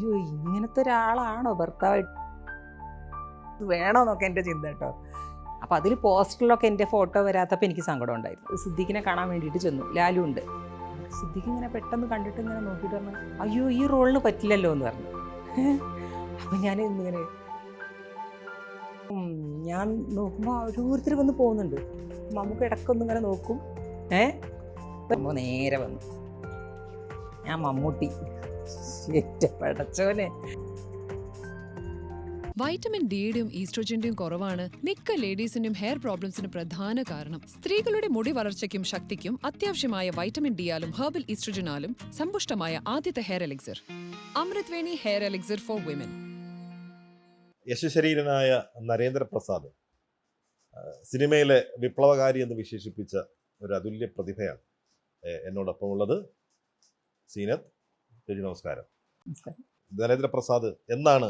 അയ്യോ ഇങ്ങനത്തെ ഒരാളാണോ ഭർത്താവായിട്ട് വേണമെന്നൊക്കെ എൻ്റെ ചിന്ത കേട്ടോ. അപ്പോൾ അതിൽ പോസ്റ്ററിലൊക്കെ എൻ്റെ ഫോട്ടോ വരാത്തപ്പോൾ എനിക്ക് സങ്കടം ഉണ്ടായിരുന്നു. സിദ്ദീഖിനെ കാണാൻ വേണ്ടിയിട്ട് ചെന്നു, ലാലു ഉണ്ട്. സിദ്ദീഖ് ഇങ്ങനെ പെട്ടെന്ന് കണ്ടിട്ട് ഇങ്ങനെ നോക്കിയിട്ട് പറഞ്ഞു, അയ്യോ ഈ റോളിന് പറ്റില്ലല്ലോ എന്ന് പറഞ്ഞു. അപ്പം ഞാൻ ഇങ്ങനെ ഞാൻ നോക്കുമ്പോൾ ഓരോരുത്തർ വന്ന് പോകുന്നുണ്ട്. നമുക്ക് ഇടയ്ക്കൊന്നും ഇങ്ങനെ നോക്കും. അപ്പോൾ നേരെ വന്നു, ഞാൻ മമ്മൂട്ടി. പടച്ചോനെ. വൈറ്റമിൻ ഡിയുടെയും ഈസ്ട്രോജന്റെയും കുറവാണ് മിക്ക ലേഡീസിന്റെയും ഹെയർ പ്രോബ്ലംസിന് പ്രധാന കാരണം. സ്ത്രീകളുടെ മുടി വളർച്ചയ്ക്കും ശക്തിക്കും അത്യാവശ്യമായ വൈറ്റമിൻ ഡിയാലും ഹെർബൽ ഈസ്ട്രോജനാലും സമ്പുഷ്ടമായ ആദ്യത്തെ hair elixir Amrut Veni hair elixir for women. യശശരീരനായ നരേന്ദ്രപ്രസാദ് സിനിമയിലെ വിപ്ലവകാരി എന്ന് വിശേഷിപ്പിച്ച ഒരു അതുല്യ പ്രതിഭയാണ് എന്നോടൊപ്പം ഉള്ളത്. സീനത്ത് ചേച്ചി, നമസ്കാരം. നരേന്ദ്രപ്രസാദ് എന്നാണ്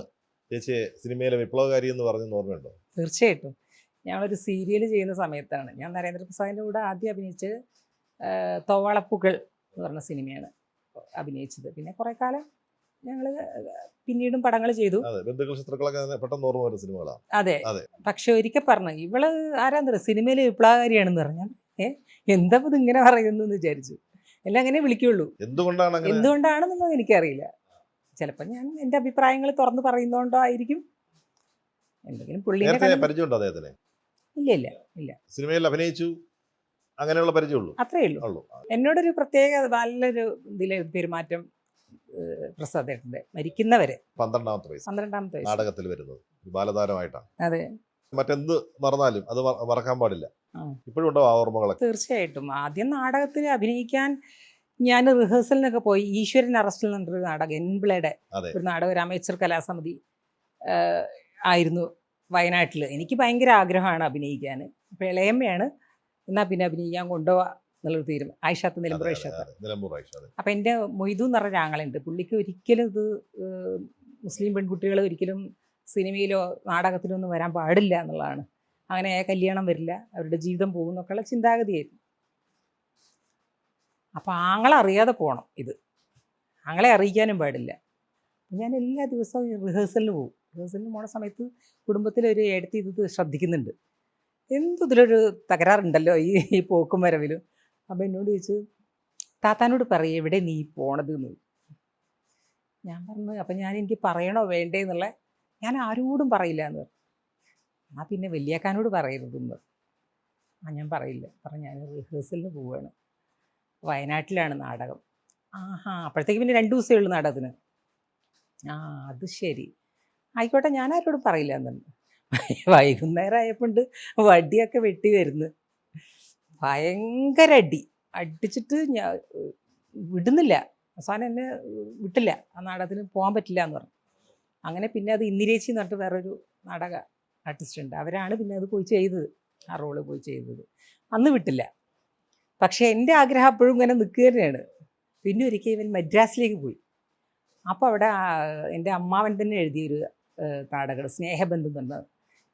ചേച്ചിയെ സിനിമയിലെ വിപ്ലവകാരി എന്ന് പറഞ്ഞെന്ന് ഓർമ്മയുണ്ടോ? തീർച്ചയായിട്ടും. ഞങ്ങളൊരു സീരിയൽ ചെയ്യുന്ന സമയത്താണ് ഞാൻ നരേന്ദ്രപ്രസാദിൻ്റെ കൂടെ ആദ്യം അഭിനയിച്ചത്. തോവാളപ്പൂക്കൾ എന്ന് പറഞ്ഞ സിനിമയാണ് അഭിനയിച്ചത്. പിന്നെ കുറേ കാലം ഞങ്ങൾ പിന്നീടും പടങ്ങൾ ചെയ്തു. ബന്ധുക്കൾ ചിത്രങ്ങളൊക്കെ പെട്ടെന്ന് ഓർമ്മ വരുന്ന സിനിമകളാണ്. അതെ. പക്ഷെ ഒരിക്കൽ പറഞ്ഞു, ഇവള് ആരാന്ന് പറയുക സിനിമയിലെ വിപ്ലവകാരിയാണെന്ന് പറഞ്ഞാൽ എന്താ ഇത് ഇങ്ങനെ പറയുന്നു എന്ന് വിചാരിച്ചു. എല്ലാം അങ്ങനെ വിളിക്കുള്ളൂ. എന്തുകൊണ്ടാണെന്നുള്ളത് എനിക്കറിയില്ല. ചിലപ്പോൾ ഞാൻ എൻ്റെ അഭിപ്രായങ്ങൾ തുറന്ന് പറയുന്നതുകൊണ്ടോ ആയിരിക്കും. എന്തെങ്കിലും പുള്ളിനെ പരിചയമുണ്ടോ അദ്ദേഹത്തിന്? ഇല്ല. സിനിമയിൽ അഭിനയിച്ചു, അങ്ങനെയുള്ള പരിചയമുള്ളൂ, അത്രേ ഉള്ളൂ. എന്നോടൊരു പ്രത്യേക നല്ലൊരു ഇതിലെ പെരുമാറ്റം പ്രസാദേട്ടൻ്റെ മരിക്കുന്നവരെ 12ാമത്തെ വയസ്സ് നാടകത്തിൽ വരുന്നത് ബാലതാരമായിട്ടാണ്. അതെ. മറ്റെന്ത് മറന്നാലും അത് മറക്കാൻ പാടില്ല. ഇപ്പോഴും ഉണ്ടോ ആ ഓർമ്മകളൊക്കെ? തീർച്ചയായിട്ടും. ആദ്യം നാടകത്തിൽ അഭിനയിക്കാൻ ഞാൻ റിഹേഴ്സലിനൊക്കെ പോയി. ഈശ്വരൻ അറസ്റ്റിൽ നിന്നൊരു നാടകം, എൻപിളയുടെ ഒരു നാടകം, ഒരു അമേച്ചർ കലാസമിതി ആയിരുന്നു വയനാട്ടിൽ. എനിക്ക് ഭയങ്കര ആഗ്രഹമാണ് അഭിനയിക്കാൻ. അപ്പോൾ ഇളയമ്മയാണ് എന്നാൽ പിന്നെ അഭിനയിക്കാൻ കൊണ്ടുപോവാ എന്നുള്ളൊരു തീരുമാനം. ആയിഷാത്ത്, നിലമ്പൂർ ആയിഷാത്ത്. അപ്പം എൻ്റെ മൊയ്തു എന്ന് പറഞ്ഞ ആങ്ങളുണ്ട്. പുള്ളിക്ക് ഒരിക്കലും ഇത് മുസ്ലിം പെൺകുട്ടികൾ ഒരിക്കലും സിനിമയിലോ നാടകത്തിലോ ഒന്നും വരാൻ പാടില്ല എന്നുള്ളതാണ്. അങ്ങനെ കല്യാണം വരില്ല, അവരുടെ ജീവിതം പോകും എന്നൊക്കെയുള്ള ചിന്താഗതിയായിരുന്നു. അപ്പോൾ ആങ്ങളെ അറിയാതെ പോകണം, ഇത് ആങ്ങളെ അറിയിക്കാനും പാടില്ല. ഞാൻ എല്ലാ ദിവസവും റിഹേഴ്സലിന് പോകും. റിഹേഴ്സലിന് പോണ സമയത്ത് കുടുംബത്തിലൊരു ഏടത്തി ഇത് ശ്രദ്ധിക്കുന്നുണ്ട്, ഇതിലൊരു തകരാറുണ്ടല്ലോ ഈ പോക്കും വരവിലും. അപ്പം എന്നോട് ചോദിച്ചു, താത്താനോട് പറയും എവിടെ നീ പോണത് എന്ന്. ഞാൻ പറഞ്ഞു, അപ്പം എനിക്ക് പറയണോ വേണ്ടേ എന്നുള്ള, ഞാൻ ആരോടും പറയില്ല എന്ന് പറഞ്ഞു. എന്നാൽ പിന്നെ വലിയാക്കാനോട് പറയരുതെന്ന്. ഞാൻ പറയില്ല. പറഞ്ഞു, ഞാൻ റിഹേഴ്സലിന് പോവുകയാണ്, വയനാട്ടിലാണ് നാടകം. അപ്പോഴത്തേക്ക് പിന്നെ 2 ദിവസമേ ഉള്ളൂ നാടകത്തിന്. അത് ശരി, ആയിക്കോട്ടെ, ഞാൻ ആരോടും പറയില്ല എന്നുണ്ട്. വൈകുന്നേരം ആയപ്പോണ്ട് വടിയൊക്കെ വെട്ടി വരുന്നു. ഭയങ്കര അടിച്ചിട്ട് ഞാൻ വിടുന്നില്ല. അവസാനം എന്നെ വിട്ടില്ല, ആ നാടകത്തിന് പോകാൻ പറ്റില്ല എന്ന് പറഞ്ഞു. അങ്ങനെ പിന്നെ അത് ഇന്ദിരേച്ചി എന്ന് പറഞ്ഞിട്ട് വേറൊരു നാടക ആർട്ടിസ്റ്റ് ഉണ്ട്, അവരാണ് പിന്നെ അത് പോയി ചെയ്തത്, ആ റോള് പോയി ചെയ്തത്. അന്ന് വിട്ടില്ല. പക്ഷേ എൻ്റെ ആഗ്രഹം അപ്പോഴും ഇങ്ങനെ നിൽക്കുക തന്നെയാണ്. പിന്നെ ഒരിക്കൽ ഇവൻ മദ്രാസിലേക്ക് പോയി. അപ്പോൾ അവിടെ എൻ്റെ അമ്മാവൻ തന്നെ എഴുതിയൊരു നാടകം, സ്നേഹബന്ധം എന്നുള്ളത്.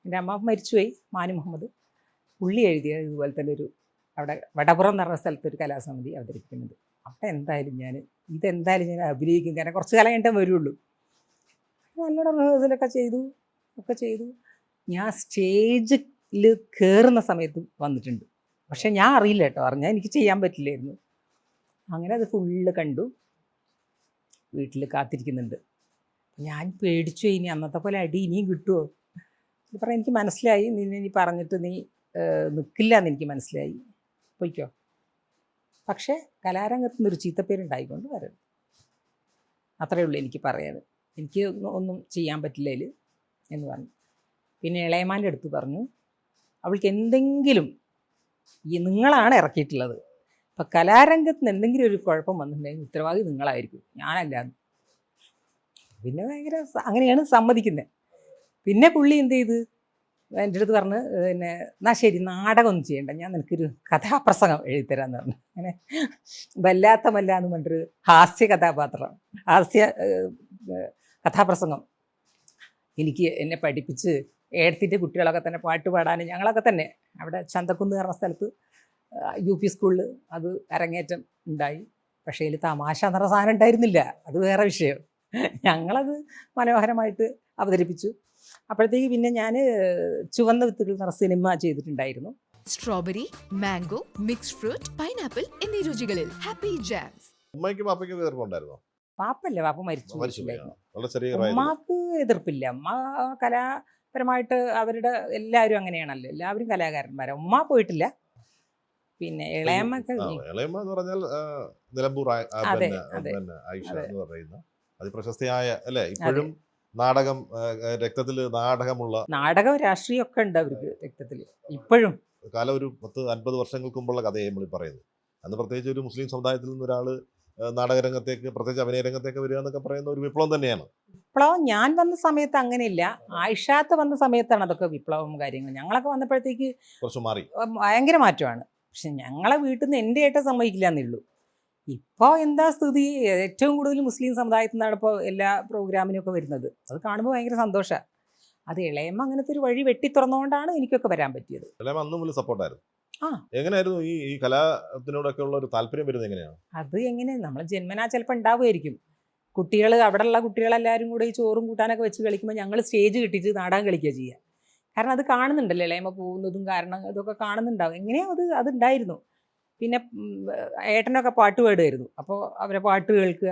എൻ്റെ അമ്മാവൻ മരിച്ചുപോയി, മാനു മുഹമ്മദ്. പുള്ളി എഴുതിയ ഇതുപോലെ തന്നെ ഒരു അവിടെ വടപുറം എന്ന് പറഞ്ഞ സ്ഥലത്തൊരു കലാസമിതി അവതരിപ്പിക്കുന്നത്. അവിടെ എന്തായാലും ഞാൻ അഭിനയിക്കും, കാരണം കുറച്ച് കാലം കഴിഞ്ഞിട്ടേ വരുള്ളൂ. നല്ലോണം റിഹേഴ്സലൊക്കെ ചെയ്തു. ഞാൻ സ്റ്റേജിൽ കയറുന്ന സമയത്ത് വന്നിട്ടുണ്ട്. പക്ഷെ ഞാൻ അറിയില്ല കേട്ടോ, അറിഞ്ഞാൽ എനിക്ക് ചെയ്യാൻ പറ്റില്ലായിരുന്നു. അങ്ങനെ അത് ഫുള്ള് കണ്ടു, വീട്ടിൽ കാത്തിരിക്കുന്നുണ്ട്. ഞാൻ പേടിച്ചു, ഇനി അന്നത്തെ പോലെ അടി ഇനിയും കിട്ടുമോ ഇത് പറഞ്ഞാൽ എനിക്ക് മനസ്സിലായി, നീ പറഞ്ഞിട്ട് നീ നിൽക്കില്ല എന്ന് എനിക്ക് മനസ്സിലായി, പോയിക്കോ. പക്ഷേ കലാരംഗത്ത് നിന്നൊരു ചീത്തപ്പേരുണ്ടായിക്കൊണ്ട് വരരുത്, അത്രയേ ഉള്ളൂ എനിക്ക് പറയാൻ. എനിക്ക് ഒന്നും ചെയ്യാൻ പറ്റില്ല അതിൽ എന്ന് പറഞ്ഞു. പിന്നെ ഇളയമാൻ്റെ അടുത്ത് പറഞ്ഞു, അവൾക്ക് എന്തെങ്കിലും നിങ്ങളാണ് ഇറക്കിയിട്ടുള്ളത്, അപ്പം കലാരംഗത്ത് നിന്ന് എന്തെങ്കിലും ഒരു കുഴപ്പം വന്നിട്ടുണ്ടെങ്കിൽ ഉത്തരവാദി നിങ്ങളായിരിക്കും, ഞാനല്ല. പിന്നെ ഭയങ്കര അങ്ങനെയാണ് സമ്മതിക്കുന്നത്. പിന്നെ പുള്ളി എന്ത് ചെയ്ത് എൻ്റെ അടുത്ത് പറഞ്ഞ്, പിന്നെ എന്നാൽ ശരി നാടകമൊന്നും ചെയ്യണ്ട, ഞാൻ നിനക്കൊരു കഥാപ്രസംഗം എഴുതിത്തരാമെന്ന് പറഞ്ഞു. അങ്ങനെ വല്ലാത്ത എന്ന് പറഞ്ഞൊരു ഹാസ്യ കഥാപ്രസംഗം എന്നെ പഠിപ്പിച്ച്, ഏടത്തിൻ്റെ കുട്ടികളൊക്കെ തന്നെ പാട്ട് പാടാൻ ഞങ്ങളൊക്കെ തന്നെ അവിടെ ചന്തക്കുന്ന് പറഞ്ഞ സ്ഥലത്ത് UP സ്കൂളിൽ അത് അരങ്ങേറ്റം ഉണ്ടായി. പക്ഷേ അതിൽ തമാശ എന്ന് പറഞ്ഞ സാധനം ഉണ്ടായിരുന്നില്ല, അത് വേറെ വിഷയം. ഞങ്ങളത് മനോഹരമായിട്ട് അവതരിപ്പിച്ചു. അപ്പോഴത്തേക്ക് പിന്നെ ഞാൻ ചുവന്ന വിത്തുകൾ എന്ന സിനിമ ചെയ്തിട്ടുണ്ടായിരുന്നു. Strawberry, mango, mixed fruit, pineapple എന്നീ രുചികളിൽ ഹാപ്പി ജാംസ്. ഉമ്മയ്ക്കും പാപ്പയ്ക്കും എതിർപ്പുണ്ടായിരുന്നോ? പാപ്പല്ല, പാപ്പ മരിച്ചു മരിച്ചുപോയി. പോയിട്ടുണ്ടായിരുന്നു. വളരെ ചെറിയ പ്രായത്തിൽ. ഉമ്മാക്ക് എതിർപ്പില്ല. ഉമ്മ കലാപരമായിട്ട് അവരുടെ എല്ലാവരും അങ്ങനെയാണല്ലോ, എല്ലാവരും കലാകാരന്മാരാണ്. ഉമ്മ പോയിട്ടില്ല. പിന്നെ ഇളയമ്മക്ക് ഇളയമ്മ എന്ന് പറഞ്ഞാൽ നിലമ്പൂർ അതെ, ആയിഷ അതെ. എന്ന് പറയുന്ന അതിപ്രശസ്തയായ അല്ലേ, ഇപ്പോഴും നാടകം, രക്തത്തിൽ നാടകമുള്ള നാടകം രാഷ്ട്രീയമൊക്കെ ഉണ്ട് അവർക്ക് രക്തത്തിൽ ഇപ്പോഴും. കാലം ഒരു 10-50 വർഷങ്ങൾക്ക് മുമ്പുള്ള കഥയെ നമ്മൾ പറയുന്നത്. അന്ന് പ്രത്യേകിച്ച് ഒരു മുസ്ലിം സമുദായത്തിൽ നിന്ന് ഒരാൾ നാടകരംഗത്തേക്ക്, പ്രത്യേകിച്ച് അഭിനയ രംഗത്തേക്ക് വരിക എന്നൊക്കെ പറയുന്ന ഒരു വിപ്ലവം തന്നെയാണ്. വിപ്ലവം ഞാൻ വന്ന സമയത്ത് അങ്ങനെയില്ല. ആയിഷാത്ത് വന്ന സമയത്താണ് അതൊക്കെ വിപ്ലവം കാര്യങ്ങൾ. ഞങ്ങളൊക്കെ വന്നപ്പോഴത്തേക്ക് കുറച്ച് മാറി. ഭയങ്കര മാറ്റമാണ്. പക്ഷെ ഞങ്ങളെ വീട്ടിൽ നിന്ന് എൻ്റെ ഏട്ടൻ സമ്മതിക്കില്ല എന്നുള്ളൂ. ഇപ്പോൾ എന്താ സ്ഥിതി, ഏറ്റവും കൂടുതൽ മുസ്ലിം സമുദായത്തിൽ നിന്നാണ് ഇപ്പോൾ എല്ലാ പ്രോഗ്രാമിനൊക്കെ വരുന്നത്. അത് കാണുമ്പോൾ ഭയങ്കര സന്തോഷമാണ്. അത് ഇളയമ്മ അങ്ങനത്തെ ഒരു വഴി വെട്ടി തുറന്നുകൊണ്ടാണ് എനിക്കൊക്കെ വരാൻ പറ്റിയത്. ഇളയമ്മ അന്നും വലിയ സപ്പോർട്ടായിരുന്നു. ആ. എങ്ങനെയായിരുന്നു ഈ കലാത്തിനോടൊക്കെ ഉള്ള ഒരു താല്പര്യം വരുന്നത് എങ്ങനെയാണ്? അത് എങ്ങനെ നമ്മൾ ജന്മനാ ചിലപ്പോൾ ഉണ്ടാവുമായിരിക്കും. കുട്ടികൾ, അവിടെയുള്ള കുട്ടികളെല്ലാവരും കൂടെ ഈ ചോറും കൂട്ടാനൊക്കെ വെച്ച് കളിക്കുമ്പോൾ ഞങ്ങൾ സ്റ്റേജ് കിട്ടിയിട്ട് നാടകം കളിക്കുക ചെയ്യുക. കാരണം അത് കാണുന്നുണ്ടല്ലോ, ഇളയമ്മ പോകുന്നതും കാരണം ഇതൊക്കെ കാണുന്നുണ്ടാവും. എങ്ങനെയോ അതുണ്ടായിരുന്നു. പിന്നെ ഏട്ടനൊക്കെ പാട്ട് പാടുമായിരുന്നു. അപ്പോൾ അവരെ പാട്ട് കേൾക്കുക,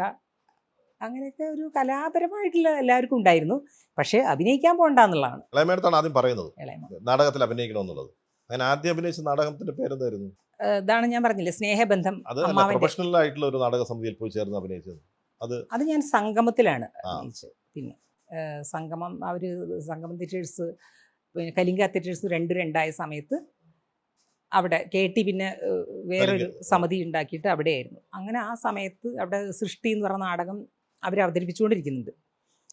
അങ്ങനെയൊക്കെ ഒരു കലാപരമായിട്ടുള്ള എല്ലാവർക്കും ഉണ്ടായിരുന്നു. പക്ഷേ അഭിനയിക്കാൻ പോകണ്ടെന്നുള്ളതാണ് ഇളയമ്മടുത്താണ് ആദ്യം പറയുന്നത് ഇളയമ്മ. നാടകത്തിൽ അഭിനയിക്കണമെന്നുള്ളത്. അങ്ങനെ ആദ്യം അഭിനയിച്ച നാടകത്തിന്റെ പേരെന്തായിരുന്നു? ഇതാണ് ഞാൻ പറഞ്ഞില്ലേ, സ്നേഹബന്ധം. അത് അമ്മാവൻ്റെ പ്രൊഫഷണൽ ആയിട്ടുള്ള ഒരു നാടക സമിതിയിൽ പോയി ചേർന്ന് അഭിനയിച്ചത്. അത് ഞാൻ സംഗമത്തിലാണ് ആ. അഭിനയിച്ചത്. പിന്നെ സംഗമം, അവർ സംഗമം തിയേറ്റേഴ്സ്, പിന്നെ കലിംഗ തിയേറ്റേഴ്സ് രണ്ടായ സമയത്ത് അവിടെ KT പിന്നെ വേറൊരു സമിതി ഉണ്ടാക്കിയിട്ട് അവിടെയായിരുന്നു. അങ്ങനെ ആ സമയത്ത് അവിടെ സൃഷ്ടി എന്ന് പറഞ്ഞ നാടകം അവർ അവതരിപ്പിച്ചുകൊണ്ടിരിക്കുന്നുണ്ട്.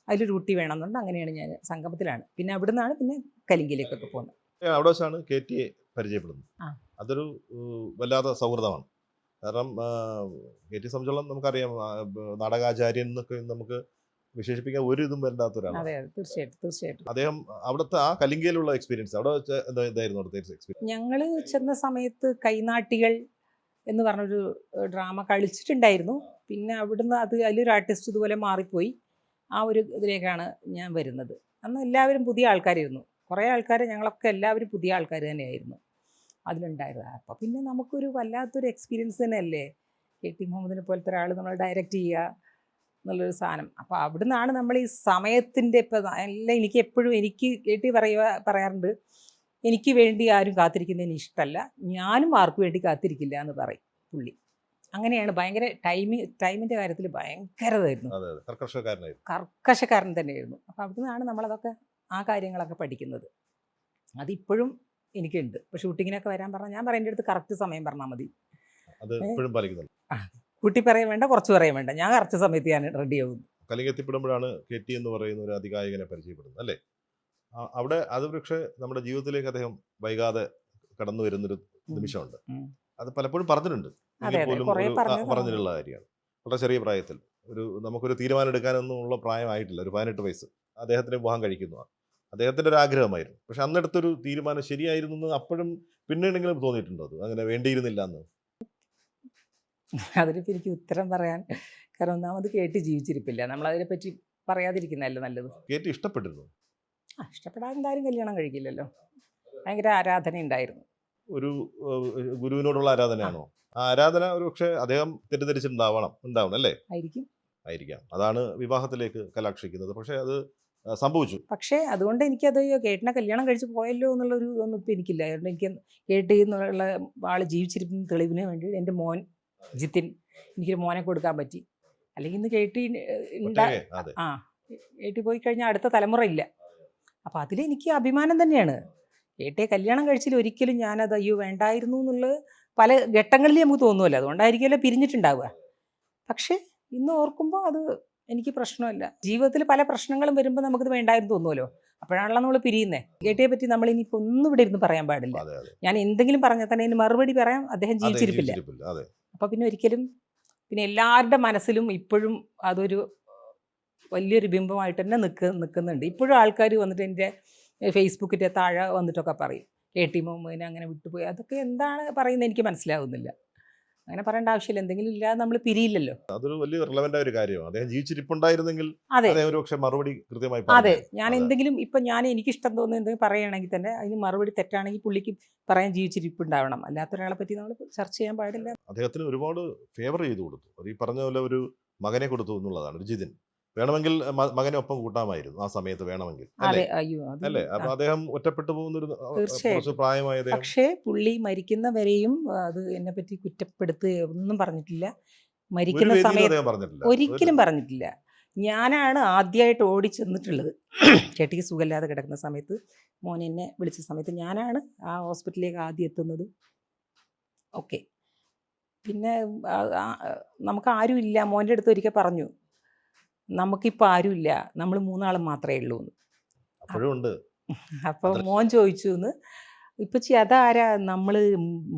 അതിൽ ഡ്യൂട്ടി വേണമെന്നുണ്ട്. അങ്ങനെയാണ് ഞാൻ സംഗമത്തിലാണ്. പിന്നെ അവിടെ നിന്നാണ് പിന്നെ കലിംഗയിലേക്കൊക്കെ പോകുന്നത്. അവിടെ വെച്ചാണ് KTയെ പരിചയപ്പെടുന്നത്. ആ. അതൊരു വല്ലാത്ത സൗഹൃദമാണ്. കാരണം KT സംബന്ധിച്ചോളം നമുക്കറിയാം, നാടകാചാര്യൻ എന്നൊക്കെ നമുക്ക് വിശേഷിപ്പിക്കാൻ ഒരു ഇതും വരണ്ടാത്ത ഒരാളാണ്. അതെ, തീർച്ചയായിട്ടും. അദ്ദേഹം അവിടുത്തെ ആ കലിംഗയിലുള്ള എക്സ്പീരിയൻസ് അവിടെ വെച്ച് എന്തായിരുന്നു അവിടുത്തെ എക്സ്പീരിയൻസ്? ഞങ്ങൾ ചെന്ന സമയത്ത് കൈനാട്ടികൾ എന്ന് പറഞ്ഞൊരു ഡ്രാമ കളിച്ചിട്ടുണ്ടായിരുന്നു. പിന്നെ അവിടുന്ന് അതിലൊരു ആർട്ടിസ്റ്റ് ഇതുപോലെ മാറിപ്പോയി. ആ ഒരു ഇതിലേക്കാണ് ഞാൻ വരുന്നത്. അന്ന് എല്ലാവരും പുതിയ ആൾക്കാരായിരുന്നു. കുറേ ആൾക്കാർ, ഞങ്ങളൊക്കെ എല്ലാവരും പുതിയ ആൾക്കാർ തന്നെയായിരുന്നു അതിലുണ്ടായിരുന്നത്. അപ്പോൾ പിന്നെ നമുക്കൊരു വല്ലാത്തൊരു എക്സ്പീരിയൻസ് തന്നെയല്ലേ KT മുഹമ്മദിനെ പോലത്തെ ഒരാൾ നമ്മൾ ഡയറക്റ്റ് ചെയ്യുക എന്നുള്ളൊരു സാധനം. അപ്പോൾ അവിടെ നിന്നാണ് നമ്മൾ ഈ സമയത്തിൻ്റെ ഇപ്പം എല്ലാം. എനിക്ക് എപ്പോഴും KT പറയാറുണ്ട്, എനിക്ക് വേണ്ടി ആരും കാത്തിരിക്കുന്നതിന് ഇഷ്ടമല്ല, ഞാനും ആർക്കും വേണ്ടി കാത്തിരിക്കില്ല എന്ന് പറയും പുള്ളി. അങ്ങനെയാണ്. ഭയങ്കര ടൈമിൻ്റെ കാര്യത്തിൽ ഭയങ്കരതായിരുന്നു. കർക്കശക്കാരൻ തന്നെയായിരുന്നു. അപ്പോൾ അവിടെ നിന്നാണ് നമ്മളതൊക്കെ ആ കാര്യങ്ങളൊക്കെ പഠിക്കുന്നത്. അതിപ്പോഴും എനിക്കുണ്ട്. ഇപ്പോൾ ഷൂട്ടിങ്ങിനൊക്കെ വരാൻ പറഞ്ഞാൽ ഞാൻ പറയും, എൻ്റെ അടുത്ത് കറക്റ്റ് സമയം പറഞ്ഞാൽ മതി. അത് ഇപ്പോഴും പാലിക്കുന്നുണ്ട്. കൂട്ടി പറയാൻ വേണ്ട, കുറച്ച് പറയാൻ വേണ്ട, ഞാൻ കറക്റ്റ് സമയത്ത് ഞാൻ റെഡി ആവുന്നു. കലിംഗെത്തിപ്പെടുമ്പോഴാണ് KT എന്ന് പറയുന്ന ഒരു അതികായകനെ പരിചയപ്പെടുന്നത് അല്ലേ? അവിടെ അത് പക്ഷേ നമ്മുടെ ജീവിതത്തിലേക്ക് അദ്ദേഹം വൈകാതെ കടന്നു വരുന്നൊരു നിമിഷമുണ്ട്. അത് പലപ്പോഴും പറഞ്ഞിട്ടുണ്ട്, പോലും പറഞ്ഞിട്ടുള്ള കാര്യമാണ്. വളരെ ചെറിയ പ്രായത്തിൽ നമുക്കൊരു തീരുമാനം എടുക്കാനൊന്നും ഉള്ള പ്രായമായിട്ടില്ല. ഒരു 18 വയസ്സ് അദ്ദേഹത്തിന് വിവാഹം കഴിക്കുന്നു. അദ്ദേഹത്തിൻ്റെ ഒരു ആഗ്രഹമായിരുന്നു. പക്ഷെ അന്നെടുത്തൊരു തീരുമാനം ശരിയായിരുന്നു എന്ന് അപ്പോഴും പിന്നീടെങ്കിലും തോന്നിയിട്ടുണ്ടോ? അത് അങ്ങനെ വേണ്ടിയിരുന്നില്ല എന്ന്? അതിനിപ്പോൾ എനിക്ക് ഉത്തരം പറയാൻ, കാരണം ഒന്നാമത് KT ജീവിച്ചിരിപ്പില്ല. നമ്മളതിനെപ്പറ്റി പറയാതിരിക്കുന്നതല്ലേ നല്ലത്. KT ഇഷ്ടപ്പെട്ടിരുന്നു? ഇഷ്ടപ്പെടാൻ എന്തായാലും കല്യാണം കഴിക്കില്ലല്ലോ. ഭയങ്കര ആരാധന ഉണ്ടായിരുന്നു. ഒരു ഗുരുവിനോടുള്ള ആരാധനയാണോ? ആ ആരാധന ഒരു പക്ഷേ അദ്ദേഹം തെറ്റിദ്ധരിച്ചിട്ടുണ്ടാവണം അല്ലേ? ആയിരിക്കാം. അതാണ് വിവാഹത്തിലേക്ക് കലാക്ഷിക്കുന്നത്. പക്ഷേ അത് സംഭവിച്ചു. പക്ഷേ അതുകൊണ്ട് എനിക്കത് KTനെ കല്യാണം കഴിച്ച് പോയല്ലോ എന്നുള്ളൊരു ഇതൊന്നും ഇപ്പം എനിക്കില്ല. അതുകൊണ്ട് എനിക്ക് KT എന്നുള്ള ആൾ ജീവിച്ചിരിക്കുന്ന തെളിവിന് വേണ്ടി എൻ്റെ മോൻ ജിത്തിൻ, എനിക്കൊരു മോനെ കൊടുക്കാൻ പറ്റി. അല്ലെങ്കിൽ ഇന്ന് KT KT പോയി കഴിഞ്ഞാൽ അടുത്ത തലമുറ ഇല്ല. അപ്പോൾ അതിലെനിക്ക് അഭിമാനം തന്നെയാണ്. KTയെ കല്യാണം കഴിച്ചിൽ ഒരിക്കലും ഞാനത് അയ്യോ വേണ്ടായിരുന്നു എന്നുള്ളത് പല ഘട്ടങ്ങളിൽ നമുക്ക് തോന്നുമല്ലോ. അതുകൊണ്ടായിരിക്കുമല്ലോ പിരിഞ്ഞിട്ടുണ്ടാവുക. പക്ഷേ ഇന്ന് ഓർക്കുമ്പോൾ അത് എനിക്ക് പ്രശ്നമല്ല. ജീവിതത്തിൽ പല പ്രശ്നങ്ങളും വരുമ്പോൾ നമുക്കത് വേണ്ടായിരുന്നു തോന്നുമല്ലോ. അപ്പോഴാണല്ലോ നമ്മൾ പിരിയുന്നത്. KTയെ പറ്റി നമ്മൾ ഇനിയിപ്പോൾ ഒന്നും ഇവിടെ ഇരുന്ന് പറയാൻ പാടില്ല. ഞാൻ എന്തെങ്കിലും പറഞ്ഞാൽ തന്നെ അതിന് മറുപടി പറയാം, അദ്ദേഹം ജീവിച്ചിരിപ്പില്ല. അപ്പോൾ പിന്നെ ഒരിക്കലും, പിന്നെ എല്ലാവരുടെ മനസ്സിലും ഇപ്പോഴും അതൊരു വലിയൊരു ബിംബമായിട്ട് തന്നെ നിൽക്കുന്നുണ്ട്. ഇപ്പോഴും ആൾക്കാർ വന്നിട്ട് എൻ്റെ ഫേസ്ബുക്കിൻ്റെ താഴെ വന്നിട്ടൊക്കെ പറയും KT മുഹമ്മദിനെ അങ്ങനെ വിട്ടുപോയി. അതൊക്കെ എന്താണ് പറയുന്നത് എനിക്ക് മനസ്സിലാവുന്നില്ല. അങ്ങനെ പറയേണ്ട ആവശ്യമില്ല. എന്തെങ്കിലും ഇല്ലാതെ നമ്മൾ പിരിയില്ലല്ലോ. അതൊരു വലിയ റിലവൻ്റ് ആയ ഒരു കാര്യമാണ്. അദ്ദേഹം ജീവിച്ചിരിപ്പുണ്ടായിരുന്നെങ്കിൽ അതെ അദ്ദേഹം ഒരു പക്ഷേ മറുപടി കൃത്യമായി അതെ പറഞ്ഞു. ഞാൻ എന്തെങ്കിലും ഇപ്പം എനിക്കിഷ്ടം തോന്നുന്ന എന്തെങ്കിലും പറയുകയാണെങ്കിൽ തന്നെ അതിന് മറുപടി തെറ്റാണെങ്കിൽ പുള്ളിക്ക് പറയാൻ ജീവിച്ചിരിപ്പുണ്ടാവണം. അല്ലാത്ത ഒരാളെ പറ്റി നമ്മൾ ചർച്ച ചെയ്യാൻ പാടില്ല. അദ്ദേഹത്തിന് ഒരുപാട് ഫേവർ ചെയ്തു കൊടുത്തു. അത് ഈ പറഞ്ഞ പോലെ ഒരു മകനെ കൊടുത്തു എന്നുള്ളതാണ്. ഒരു ജിതിൻ വേണമെങ്കിൽ മകനെ ഒപ്പം കൂട്ടാമായിരുന്നു ആ സമയത്ത് വേണമെങ്കിൽ, അതെ അല്ലേ? അയ്യോ അത് അല്ലേ? അപ്പൊ അദ്ദേഹം ഒറ്റപ്പെട്ടു പോകുന്നൊരു തീർച്ചയായിട്ടും. കുറച്ച് പ്രായമായ അദ്ദേഹം പക്ഷേ പുള്ളി മരിക്കുന്നവരെയും അത് എന്നെ പറ്റി കുറ്റപ്പെടുത്തുകയോ ഒന്നും പറഞ്ഞിട്ടില്ല. ഒരു മരിക്കുന്ന വേദിയിലും സമയത്ത് അദ്ദേഹം പറഞ്ഞിട്ടില്ല. ഒരിക്കലും പറഞ്ഞിട്ടില്ല. ഞാനാണ് ആദ്യമായിട്ട് ഓടി ചെന്നിട്ടുള്ളത്. ചേട്ടിക്ക് സുഖമില്ലാതെ കിടക്കുന്ന സമയത്ത് മോൻ എന്നെ വിളിച്ച സമയത്ത് ഞാനാണ് ആ ഹോസ്പിറ്റലിലേക്ക് ആദ്യം എത്തുന്നത്. ഓക്കെ. പിന്നെ നമുക്ക് ആരും ഇല്ല. മോൻ്റെ അടുത്ത് ഒരിക്കൽ പറഞ്ഞു, നമുക്കിപ്പോൾ ആരുമില്ല, നമ്മൾ 3 ആളും മാത്രമേ ഉള്ളൂ എന്ന്. അപ്പോഴും ഉണ്ട്. അപ്പോൾ മോൻ ചോദിച്ചു എന്ന്, ഇപ്പച്ചി അതാരാ? നമ്മൾ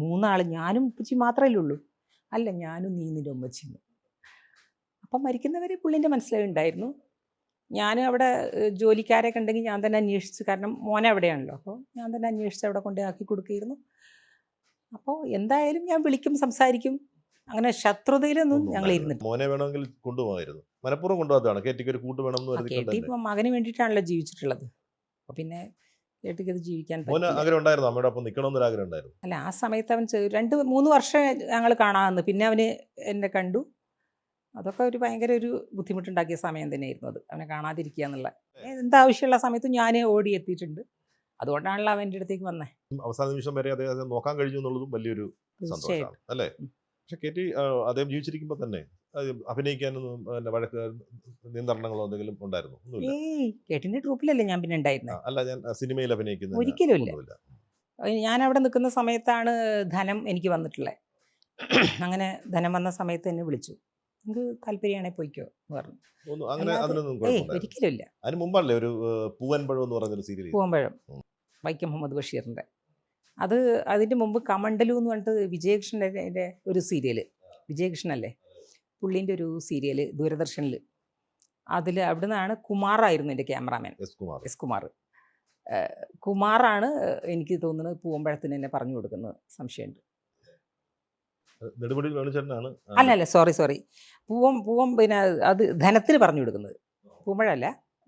3 ആൾ, ഞാനും ഇപ്പച്ചി മാത്രമല്ലേ ഉള്ളൂ. അല്ല, ഞാനും നീ നിൻ്റെ ഉമ്മച്ചിന്ന്. അപ്പം മരിക്കുന്നവരെ പുള്ളിൻ്റെ മനസ്സിലായിട്ടുണ്ടായിരുന്നു. ഞാൻ അവിടെ ജോലിക്കാരൊക്കെ ഉണ്ടെങ്കിൽ ഞാൻ തന്നെ അന്വേഷിച്ച്, കാരണം മോനെ അവിടെയാണല്ലോ, അപ്പോൾ ഞാൻ തന്നെ അന്വേഷിച്ച് അവിടെ കൊണ്ടേ ആക്കി കൊടുക്കുകയായിരുന്നു. അപ്പോൾ എന്തായാലും ഞാൻ വിളിക്കും, സംസാരിക്കും. അങ്ങനെ ശത്രുതയിലൊന്നും ഒന്നും ഞങ്ങൾ ഉണ്ടായിരുന്നില്ല. ഇരുന്നിട്ട്. മോനെ വേണമെങ്കിൽ കൊണ്ടുപോകായിരുന്നു. മനഃപൂർവ്വം കൊണ്ടുപോകാത്തതാണ്. കേട്ടിക്ക് ഒരു കൂട്ട് വേണം എന്ന് കേട്ടി കരുതിക്കൊണ്ടല്ലേ. ഇപ്പം മകന് വേണ്ടിയിട്ടാണല്ലോ ജീവിച്ചിട്ടുള്ളത്. അപ്പോൾ പിന്നെ കേട്ടിക്ക് അത് ജീവിക്കാൻ മോന് പറ്റില്ല. ആഗ്രഹം ഉണ്ടായിരുന്നു, അമ്മയുടെ ഒപ്പം നിൽക്കണമെന്നൊരു ആഗ്രഹം ഉണ്ടായിരുന്നു. അല്ല, ആ സമയത്ത് അവൻ 2-3 വർഷം ഞങ്ങൾ കാണാമെന്ന്. പിന്നെ അവന് എന്നെ കണ്ടു. അതൊക്കെ ഒരു ഭയങ്കര ഒരു ബുദ്ധിമുട്ടുണ്ടാക്കിയ സമയം തന്നെയായിരുന്നു അത്, അവനെ കാണാതിരിക്കുക എന്നുള്ള. എന്താവശ്യമുള്ള സമയത്ത് ഞാൻ ഓടി എത്തിയിട്ടുണ്ട്. അതുകൊണ്ടാണല്ലോ അവൻ എൻ്റെ അടുത്തേക്ക് വന്നത്. അവസാന നിമിഷം വരെ അദ്ദേഹം നോക്കാൻ കഴിഞ്ഞു എന്നുള്ളതും വലിയൊരു തീർച്ചയായും. സന്തോഷമാണ്, അല്ലേ? പക്ഷെ കെ ടി അദ്ദേഹം ജീവിച്ചിരിക്കുമ്പോൾ തന്നെ അഭിനയിക്കാനൊന്നും വഴക്ക് നിയന്ത്രണങ്ങളോ എന്തെങ്കിലും ഉണ്ടായിരുന്നു? ഒന്നുമില്ല. കേട്ടിൻ്റെ ട്രൂപ്പിലല്ലേ ഞാൻ പിന്നെ ഉണ്ടായിരുന്നത്. അല്ല, ഞാൻ സിനിമയിൽ അഭിനയിക്കുന്ന ഒരിക്കലും ഇല്ല. ഞാൻ അവിടെ നിൽക്കുന്ന സമയത്താണ് ധനം എനിക്ക് വന്നിട്ടുള്ളത്. അങ്ങനെ ധനം വന്ന സമയത്ത് എന്നെ വിളിച്ചു, എനിക്ക് താല്പര്യമാണെങ്കിൽ പോയിക്കോ എന്ന് പറഞ്ഞു. അങ്ങനെ അല്ലാതെ അതിനൊന്നും കുഴപ്പമില്ല. ഒരിക്കലും ഇല്ല. അതിന് മുമ്പല്ലേ ഒരു പൂവൻപഴം എന്ന് പറഞ്ഞൊരു സീരിയൽ? പൂവമ്പഴം, വൈക്കം മുഹമ്മദ് ബഷീറിൻ്റെ. അതിൻ്റെ മുമ്പ് കമണ്ടലു എന്ന് പറഞ്ഞിട്ട് വിജയകൃഷ്ണൻ്റെ ഒരു സീരിയൽ, വിജയകൃഷ്ണല്ലേ പുള്ളീൻ്റെ ഒരു സീരിയൽ ദൂരദർശനിൽ. അവിടെ നിന്നാണ് കുമാറായിരുന്നു എൻ്റെ ക്യാമറാമാൻ. എസ് കുമാർ. കുമാറാണ് എനിക്ക് തോന്നുന്നത് പൂവമ്പഴത്തിന് എന്നെ പറഞ്ഞു കൊടുക്കുന്നത്, സംശയമുണ്ട്. നെടുമുടി വേണുചേട്ടനാണ്. അല്ല സോറി പൂവം പിന്നെ അത് ധനത്തിന് പറഞ്ഞു കൊടുക്കുന്നത്. പൂവമ്പഴമല്ല,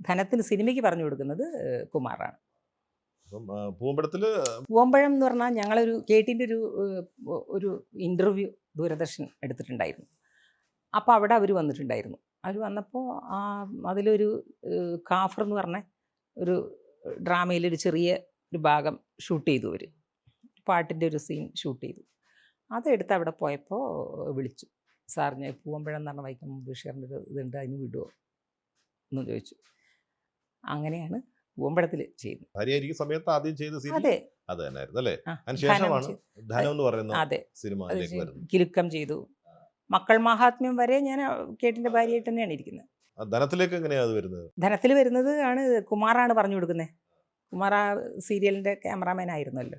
ധനത്തിന് സിനിമയ്ക്ക് പറഞ്ഞു കൊടുക്കുന്നത് കുമാറാണ്. പൂവമ്പഴം എന്ന് പറഞ്ഞാൽ ഞങ്ങളൊരു കേട്ടിൻ്റെ ഒരു ഇൻ്റർവ്യൂ ദൂരദർശൻ എടുത്തിട്ടുണ്ടായിരുന്നു. അപ്പോൾ അവിടെ അവർ വന്നിട്ടുണ്ടായിരുന്നു. അവർ വന്നപ്പോൾ അതിലൊരു കാഫർ എന്ന് പറഞ്ഞ ഒരു ഡ്രാമയിലൊരു ചെറിയ ഒരു ഭാഗം ഷൂട്ട് ചെയ്തു. അവർ പാട്ടിൻ്റെ ഒരു സീൻ ഷൂട്ട് ചെയ്തു. അതെടുത്ത് അവിടെ പോയപ്പോൾ വിളിച്ചു, സാർ ഞാൻ പൂവമ്പഴം എന്ന് പറഞ്ഞ വൈക്കം ബഷീറിൻ്റെ ഒരു ഇതുണ്ട്, അതിന് വിടുമോ എന്ന് ചോദിച്ചു. അങ്ങനെയാണ് പൂവമ്പഴത്തിൽ ചെയ്യുന്നത്. സമയത്ത് ആദ്യം ചെയ്ത സീരിയൽ അതെ അത് തന്നെയായിരുന്നു, അല്ലേ? ആ, അതിനുശേഷമാണ് ധനം എന്ന് പറയുന്ന അതെ സിനിമയിലേക്ക് വരുന്നത്. കിലുക്കം ചെയ്തു. മക്കൾ മഹാത്മ്യം വരെ ഞാൻ കേട്ടിൻ്റെ ഭാര്യയായിട്ട് തന്നെയാണ് ഇരിക്കുന്നത്. ധനത്തിലേക്ക് എങ്ങനെയാണ് അത് വരുന്നത്? ധനത്തിൽ വരുന്നത് കുമാറാണ് പറഞ്ഞു കൊടുക്കുന്നത്. കുമാർ ആ സീരിയലിൻ്റെ ക്യാമറാമാൻ ആയിരുന്നല്ലോ.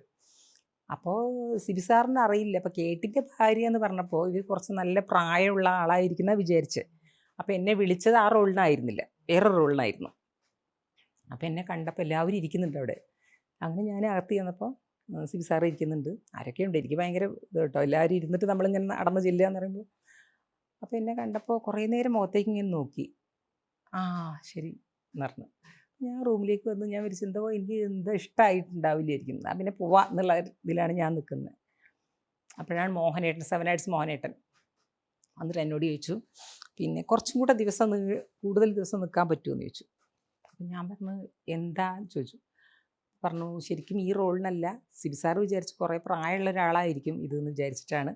അപ്പോൾ സിബി സാറിന് അറിയില്ല. അപ്പോൾ കേട്ടിൻ്റെ ഭാര്യ എന്ന് പറഞ്ഞപ്പോൾ ഇവർ കുറച്ച് നല്ല പ്രായമുള്ള ആളായിരിക്കുന്ന വിചാരിച്ച്. അപ്പോൾ എന്നെ വിളിച്ചത് ആ റോളിനായിരുന്നില്ല, വേറെ റോളിനായിരുന്നു. അപ്പോൾ എന്നെ കണ്ടപ്പോൾ എല്ലാവരും ഇരിക്കുന്നുണ്ട് അവിടെ. അങ്ങനെ ഞാൻ അകത്ത് ചെന്നപ്പോൾ സിബി സാറ് ഇരിക്കുന്നുണ്ട്. ആരൊക്കെയുണ്ട്, എനിക്ക് ഭയങ്കര ഇത് കേട്ടോ, എല്ലാവരും ഇരുന്നിട്ട് നമ്മളിങ്ങനെ നടന്ന് ചെല്ലുക എന്ന് പറയുമ്പോൾ. അപ്പോൾ എന്നെ കണ്ടപ്പോൾ കുറേ നേരം മുഖത്തേക്ക് ഇങ്ങനെ നോക്കി. ആ ശരി എന്ന് പറഞ്ഞു. ഞാൻ റൂമിലേക്ക് വന്ന് ഞാൻ വിളിച്ചെന്തോ എനിക്ക് എന്താ ഇഷ്ടമായിട്ടുണ്ടാവില്ലായിരിക്കും, പിന്നെ പോവാ എന്നുള്ള ഇതിലാണ് ഞാൻ നിൽക്കുന്നത്. അപ്പോഴാണ് മോഹനേട്ടൻ, 7 Arts മോഹനേട്ടൻ എന്നിട്ട് എന്നോട് ചോദിച്ചു, പിന്നെ കുറച്ചും കൂടെ കൂടുതൽ ദിവസം നിൽക്കാൻ പറ്റുമെന്ന് ചോദിച്ചു. അപ്പം ഞാൻ പറഞ്ഞു എന്താന്ന് ചോദിച്ചു. പറഞ്ഞു ശരിക്കും ഈ റോളിനല്ല, സിബി സാറ് വിചാരിച്ച് കുറേ പ്രായമുള്ള ഒരാളായിരിക്കും ഇതെന്ന് വിചാരിച്ചിട്ടാണ്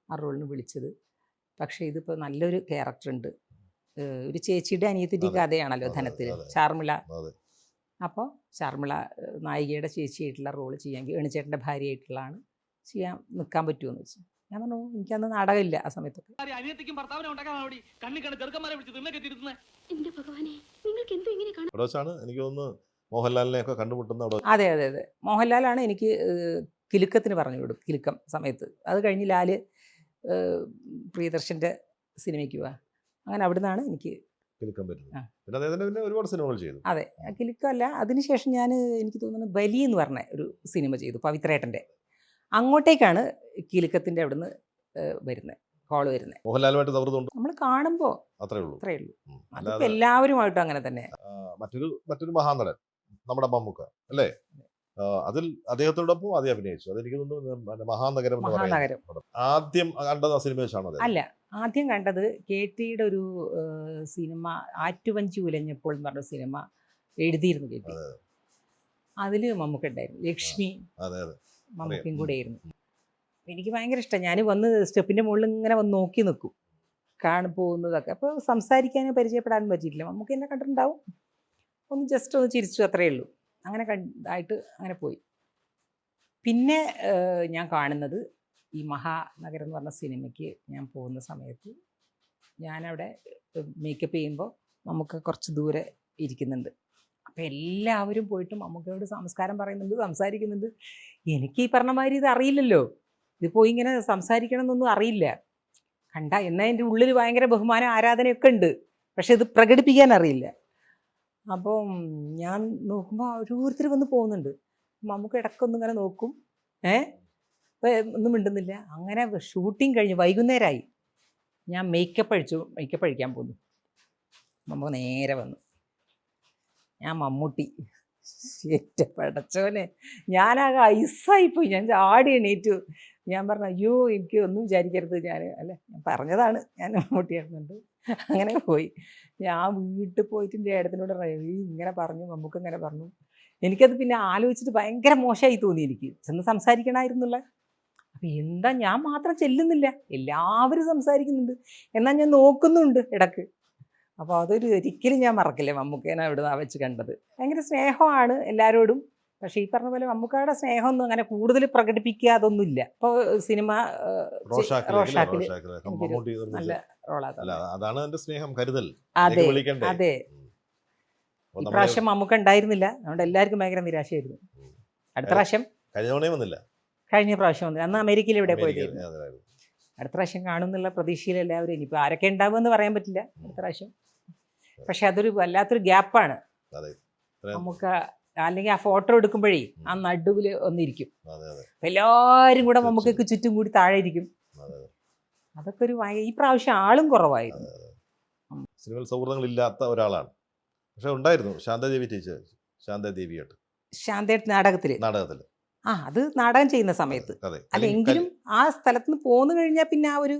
ആ റോളിന് വിളിച്ചത്. പക്ഷേ ഇതിപ്പോൾ നല്ലൊരു ക്യാരക്ടറുണ്ട്. ഒരു ചേച്ചിയുടെ അനിയത്തിൻ്റെ കഥയാണല്ലോ ധനത്തിൽ, ചാർമിള. അപ്പോൾ ചാർമിള നായികയുടെ ചേച്ചിയായിട്ടുള്ള റോള് ചെയ്യാൻ വേണുചേട്ടൻ്റെ ഭാര്യയായിട്ടുള്ളതാണ്, ചെയ്യാൻ നിൽക്കാൻ പറ്റുമെന്ന് വെച്ചു. ഞാൻ പറഞ്ഞു എനിക്കന്ന് നാടകമില്ല ആ സമയത്തൊക്കെ. എനിക്ക് തോന്നുന്നു മോഹൻലാലിനെ ഒക്കെ കണ്ടുമുട്ടുന്ന. അതെ മോഹൻലാലാണ് എനിക്ക് കിലുക്കത്തിന് പറഞ്ഞു കൊടുക്കും. കിലുക്കം സമയത്ത് അത് കഴിഞ്ഞ് ലാല് പ്രിയദർശൻ്റെ സിനിമയ്ക്ക് പോവാ. അങ്ങനെ അവിടെ നിന്നാണ് എനിക്ക് കിലുക്കം പറ്റുന്നത്. പിന്നെ അദ്ദേഹത്തിന് പിന്നെ ഒരുപാട് സിനിമകൾ ചെയ്തു. അതെ, കിലുക്കമല്ല, അതിനുശേഷം ഞാൻ എനിക്ക് തോന്നുന്നു ബലി എന്ന് പറഞ്ഞ ഒരു സിനിമ ചെയ്തു, പവിത്രേട്ടൻ്റെ. അങ്ങോട്ടേക്കാണ് കിലുക്കത്തിൻ്റെ അവിടുന്ന് വരുന്നത്, കോള് വരുന്നത്. മോഹൻലാലുമായിട്ട് സൗഹൃദമുണ്ട്, നമ്മൾ കാണുമ്പോൾ അത്രേ ഉള്ളൂ. അത്രേ ഉള്ളൂ. അതിപ്പോൾ അല്ലാതെ എല്ലാവരുമായിട്ടും അങ്ങനെ തന്നെ. മറ്റൊരു മഹാനടൻ നമ്മുടെ മമ്മൂക്ക അല്ലേ, അതിൽ അദ്ദേഹത്തോടൊപ്പം ആദ്യം അഭിനയിച്ചു. അതെനിക്ക് തോന്നുന്നു മഹാനഗരം എന്ന് പറയുന്ന മഹാനഗരം പടം. ആദ്യം കണ്ടത് ആ സിനിമ വെച്ചാണോ അത്? അല്ല, ആദ്യം കണ്ടത് KTയുടെ ഒരു സിനിമ ആറ്റുവഞ്ചി ഉലഞ്ഞപ്പോൾ എന്ന് പറഞ്ഞ സിനിമ എഴുതിയിരുന്നു KT. അതിൽ മമ്മൂക്ക ഉണ്ടായിരുന്നു, ലക്ഷ്മി അതെ അതെ മമ്മൂക്കയും കൂടെ ആയിരുന്നു. എനിക്ക് ഭയങ്കര ഇഷ്ടം. ഞാൻ വന്ന് സ്റ്റെപ്പിൻ്റെ മുകളിൽ ഇങ്ങനെ വന്ന് നോക്കി നിൽക്കും പോകുന്നതൊക്കെ. അപ്പോൾ സംസാരിക്കാനും പരിചയപ്പെടാനും പറ്റിയിട്ടില്ല. മമ്മൂക്ക എന്നെ കണ്ടിട്ടുണ്ടാവും, ഒന്ന് ജസ്റ്റ് ഒന്ന് ചിരിച്ചു, അത്രയേ ഉള്ളൂ. അങ്ങനെ കണ്ടായിട്ട് അങ്ങനെ പോയി. പിന്നെ ഞാൻ കാണുന്നത് ഈ മഹാനഗരം എന്ന് പറഞ്ഞ സിനിമയ്ക്ക് ഞാൻ പോകുന്ന സമയത്ത് ഞാനവിടെ മേക്കപ്പ് ചെയ്യുമ്പോൾ നമുക്ക് കുറച്ച് ദൂരെ ഇരിക്കുന്നുണ്ട്. അപ്പോൾ എല്ലാവരും പോയിട്ട് മമ്മൂക്കയോട് നമസ്കാരം പറയുന്നുണ്ട്, സംസാരിക്കുന്നുണ്ട്. എനിക്ക് ഈ പറഞ്ഞ മാതിരി ഇത് അറിയില്ലല്ലോ, ഇത് പോയി ഇങ്ങനെ സംസാരിക്കണം എന്നൊന്നും അറിയില്ല. എന്നാൽ എൻ്റെ ഉള്ളിൽ ഭയങ്കര ബഹുമാനം ആരാധനയൊക്കെ ഉണ്ട്, പക്ഷെ ഇത് പ്രകടിപ്പിക്കാൻ അറിയില്ല. അപ്പം ഞാൻ നോക്കുമ്പോൾ ഓരോരുത്തർ വന്ന് പോകുന്നുണ്ട്. മമ്മൂക്ക ഇടയ്ക്കൊന്നും ഇങ്ങനെ നോക്കും, ഒന്നും മിണ്ടുന്നില്ല. അങ്ങനെ ഷൂട്ടിങ് കഴിഞ്ഞ് വൈകുന്നേരമായി, ഞാൻ മേക്കപ്പ് അഴിക്കാൻ പോന്നു. മമ്മൂക്ക നേരെ വന്നു, ഞാൻ മമ്മൂട്ടി. എൻ്റെ പടച്ചോനെ, ഞാനാകെ ഐസായിപ്പോയി. ഞാൻ ചാടി എണീറ്റു. ഞാൻ പറഞ്ഞു, അയ്യോ എനിക്ക് ഒന്നും വിചാരിക്കരുത്, ഞാൻ പറഞ്ഞതാണ്, ഞാൻ മമ്മൂട്ടിയായിരുന്നുണ്ട്. അങ്ങനെ പോയി. ഞാൻ വീട്ടിൽ പോയിട്ട് എൻ്റെ ഏടത്തിനോട് ഇങ്ങനെ പറഞ്ഞു, മമ്മൂക്ക ഇങ്ങനെ പറഞ്ഞു. എനിക്കത് പിന്നെ ആലോചിച്ചിട്ട് ഭയങ്കര മോശമായി തോന്നി. എനിക്ക് ചെന്ന് സംസാരിക്കണമായിരുന്നുള്ള. അപ്പം എന്താ ഞാൻ മാത്രം ചെല്ലുന്നില്ല, എല്ലാവരും സംസാരിക്കുന്നുണ്ട്, എന്നാൽ ഞാൻ നോക്കുന്നുണ്ട് ഇടക്ക്. അപ്പോൾ അതൊരു ഒരിക്കലും ഞാൻ മറക്കില്ല മമ്മൂക്കേനെ അവിടെ വെച്ച് കണ്ടത്. ഭയങ്കര സ്നേഹമാണ് എല്ലാവരോടും. പക്ഷേ ഈ പറഞ്ഞ പോലെ മമ്മൂക്കയുടെ സ്നേഹമൊന്നും അങ്ങനെ കൂടുതൽ പ്രകടിപ്പിക്കുക അതൊന്നുമില്ല. ഇപ്പോൾ സിനിമ റോഷാക്കിൽ നല്ല റോളാണ്. അതാണ് എൻ്റെ സ്നേഹം, കരുതൽ. അതെ അതെ. ഇപ്രാവശ്യം മമ്മൂക്ക ഉണ്ടായിരുന്നില്ല, അതുകൊണ്ട് എല്ലാവർക്കും ഭയങ്കര നിരാശയായിരുന്നു. അടുത്ത പ്രാവശ്യം കഴിഞ്ഞ പ്രാവശ്യം വന്നില്ല, അന്ന് അമേരിക്കയിൽ ഇവിടെ പോയതായിരുന്നു. അടുത്ത പ്രാവശ്യം കാണുമെന്നുള്ള പ്രതീക്ഷയിൽ എല്ലാവരും. ഇനിയിപ്പോൾ ആരൊക്കെ ഉണ്ടാവുമെന്ന് പറയാൻ പറ്റില്ല അടുത്ത പ്രാവശ്യം. പക്ഷെ അതൊരു വല്ലാത്തൊരു ഗ്യാപ്പാണ് മമ്മൂക്ക. അല്ലെങ്കിൽ ആ ഫോട്ടോ എടുക്കുമ്പോഴേ ആ നടുവിൽ ഒന്നിരിക്കും, എല്ലാവരും കൂടെ മമ്മൂക്കയ്ക്ക് ചുറ്റും കൂടി താഴെ ഇരിക്കും. അതൊക്കെ ഒരു ഈ പ്രാവശ്യം ആളും കുറവായിരുന്നു. സിനിമയിൽ സൗഹൃദങ്ങളില്ലാത്ത ഒരാളാണ്, പക്ഷെ ഉണ്ടായിരുന്നു ശാന്താദേവി ടീച്ചർ. ശാന്തേട്ട് നാടകത്തിൽ അത് നാടകം ചെയ്യുന്ന സമയത്ത്. അല്ല, എങ്കിലും ആ സ്ഥലത്ത് നിന്ന് പോന്നു കഴിഞ്ഞാൽ പിന്നെ ആ ഒരു